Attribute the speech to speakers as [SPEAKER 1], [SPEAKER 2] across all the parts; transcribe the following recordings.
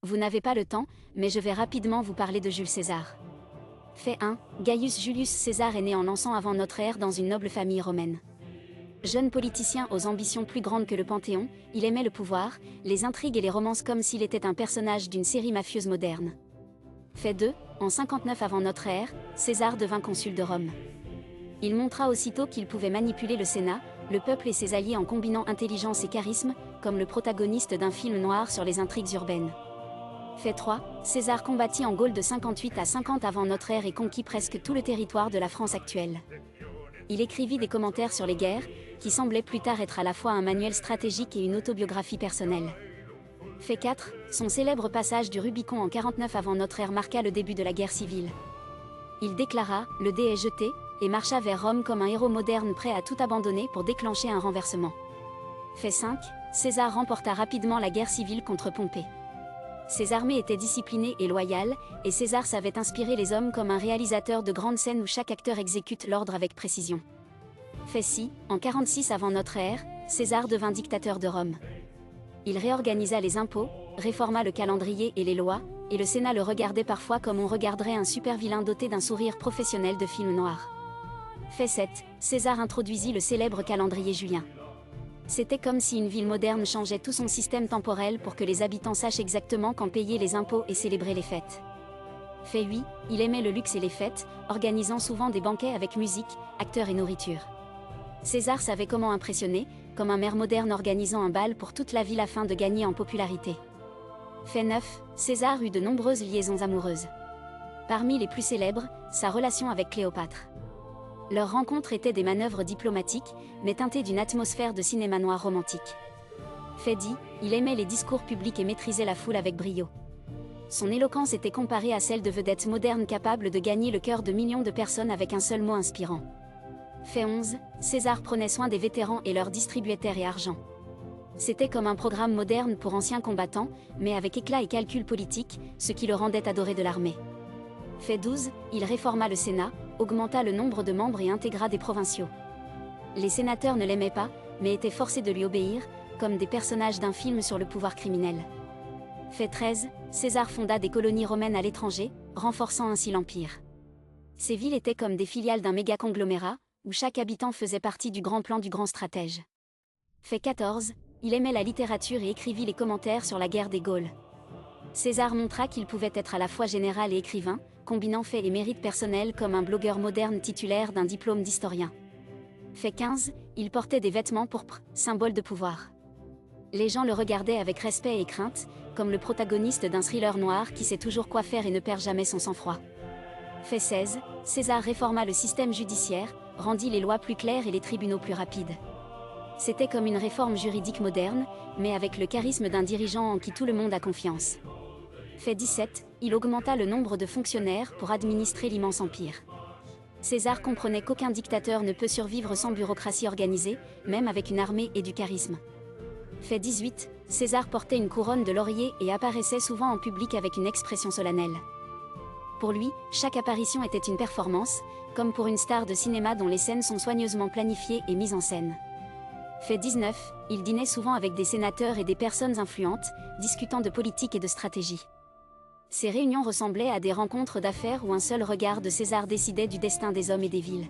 [SPEAKER 1] Vous n'avez pas le temps, mais je vais rapidement vous parler de Jules César. Fait 1. Gaius Julius César est né en l'an 100 avant notre ère dans une noble famille romaine. Jeune politicien aux ambitions plus grandes que le Panthéon, il aimait le pouvoir, les intrigues et les romances comme s'il était un personnage d'une série mafieuse moderne. Fait 2. En 59 avant notre ère, César devint consul de Rome. Il montra aussitôt qu'il pouvait manipuler le Sénat, le peuple et ses alliés en combinant intelligence et charisme, comme le protagoniste d'un film noir sur les intrigues urbaines. Fait 3. César combattit en Gaule de 58 à 50 avant notre ère et conquit presque tout le territoire de la France actuelle. Il écrivit des commentaires sur les guerres, qui semblaient plus tard être à la fois un manuel stratégique et une autobiographie personnelle. Fait 4. Son célèbre passage du Rubicon en 49 avant notre ère marqua le début de la guerre civile. Il déclara « Le dé est jeté » et marcha vers Rome comme un héros moderne prêt à tout abandonner pour déclencher un renversement. Fait 5. César remporta rapidement la guerre civile contre Pompée. Ses armées étaient disciplinées et loyales, et César savait inspirer les hommes comme un réalisateur de grandes scènes où chaque acteur exécute l'ordre avec précision. Fait 6. En 46 avant notre ère, César devint dictateur de Rome. Il réorganisa les impôts, réforma le calendrier et les lois, et le Sénat le regardait parfois comme on regarderait un super-vilain doté d'un sourire professionnel de film noir. Fait 7. César introduisit le célèbre calendrier julien. C'était comme si une ville moderne changeait tout son système temporel pour que les habitants sachent exactement quand payer les impôts et célébrer les fêtes. Fait 8. Il aimait le luxe et les fêtes, organisant souvent des banquets avec musique, acteurs et nourriture. César savait comment impressionner, comme un maire moderne organisant un bal pour toute la ville afin de gagner en popularité. Fait 9. César eut de nombreuses liaisons amoureuses. Parmi les plus célèbres, sa relation avec Cléopâtre. Leurs rencontres étaient des manœuvres diplomatiques, mais teintées d'une atmosphère de cinéma noir romantique. Fait 10. Il aimait les discours publics et maîtrisait la foule avec brio. Son éloquence était comparée à celle de vedettes modernes capables de gagner le cœur de millions de personnes avec un seul mot inspirant. Fait 11. César prenait soin des vétérans et leur distribuait terre et argent. C'était comme un programme moderne pour anciens combattants, mais avec éclat et calcul politique, ce qui le rendait adoré de l'armée. Fait 12. Il réforma le Sénat, augmenta le nombre de membres et intégra des provinciaux. Les sénateurs ne l'aimaient pas, mais étaient forcés de lui obéir, comme des personnages d'un film sur le pouvoir criminel. Fait 13. César fonda des colonies romaines à l'étranger, renforçant ainsi l'empire. Ces villes étaient comme des filiales d'un méga-conglomérat, où chaque habitant faisait partie du grand plan du grand stratège. Fait 14. Il aimait la littérature et écrivit les commentaires sur la guerre des Gaules. César montra qu'il pouvait être à la fois général et écrivain, combinant faits et mérites personnels comme un blogueur moderne titulaire d'un diplôme d'historien. Fait 15. Il portait des vêtements pourpres, symbole de pouvoir. Les gens le regardaient avec respect et crainte, comme le protagoniste d'un thriller noir qui sait toujours quoi faire et ne perd jamais son sang-froid. Fait 16. César réforma le système judiciaire, rendit les lois plus claires et les tribunaux plus rapides. C'était comme une réforme juridique moderne, mais avec le charisme d'un dirigeant en qui tout le monde a confiance. Fait 17. Il augmenta le nombre de fonctionnaires pour administrer l'immense empire. César comprenait qu'aucun dictateur ne peut survivre sans bureaucratie organisée, même avec une armée et du charisme. Fait 18. César portait une couronne de laurier et apparaissait souvent en public avec une expression solennelle. Pour lui, chaque apparition était une performance, comme pour une star de cinéma dont les scènes sont soigneusement planifiées et mises en scène. Fait 19. Il dînait souvent avec des sénateurs et des personnes influentes, discutant de politique et de stratégie. Ces réunions ressemblaient à des rencontres d'affaires où un seul regard de César décidait du destin des hommes et des villes.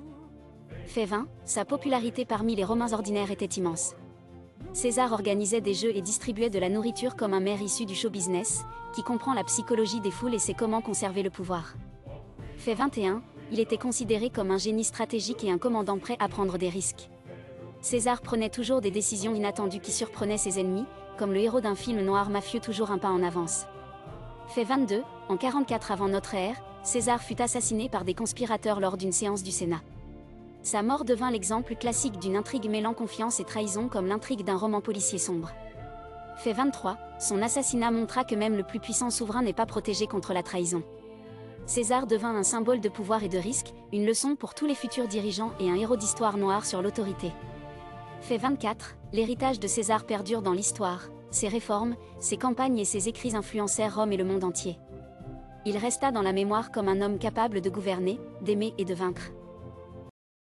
[SPEAKER 1] Fait 20. Sa popularité parmi les Romains ordinaires était immense. César organisait des jeux et distribuait de la nourriture comme un maire issu du show business, qui comprend la psychologie des foules et sait comment conserver le pouvoir. Fait 21. Il était considéré comme un génie stratégique et un commandant prêt à prendre des risques. César prenait toujours des décisions inattendues qui surprenaient ses ennemis, comme le héros d'un film noir mafieux toujours un pas en avance. Fait 22. En 44 avant notre ère, César fut assassiné par des conspirateurs lors d'une séance du Sénat. Sa mort devint l'exemple classique d'une intrigue mêlant confiance et trahison comme l'intrigue d'un roman policier sombre. Fait 23. Son assassinat montra que même le plus puissant souverain n'est pas protégé contre la trahison. César devint un symbole de pouvoir et de risque, une leçon pour tous les futurs dirigeants et un héros d'histoire noire sur l'autorité. Fait 24. L'héritage de César perdure dans l'histoire. Ses réformes, ses campagnes et ses écrits influencèrent Rome et le monde entier. Il resta dans la mémoire comme un homme capable de gouverner, d'aimer et de vaincre.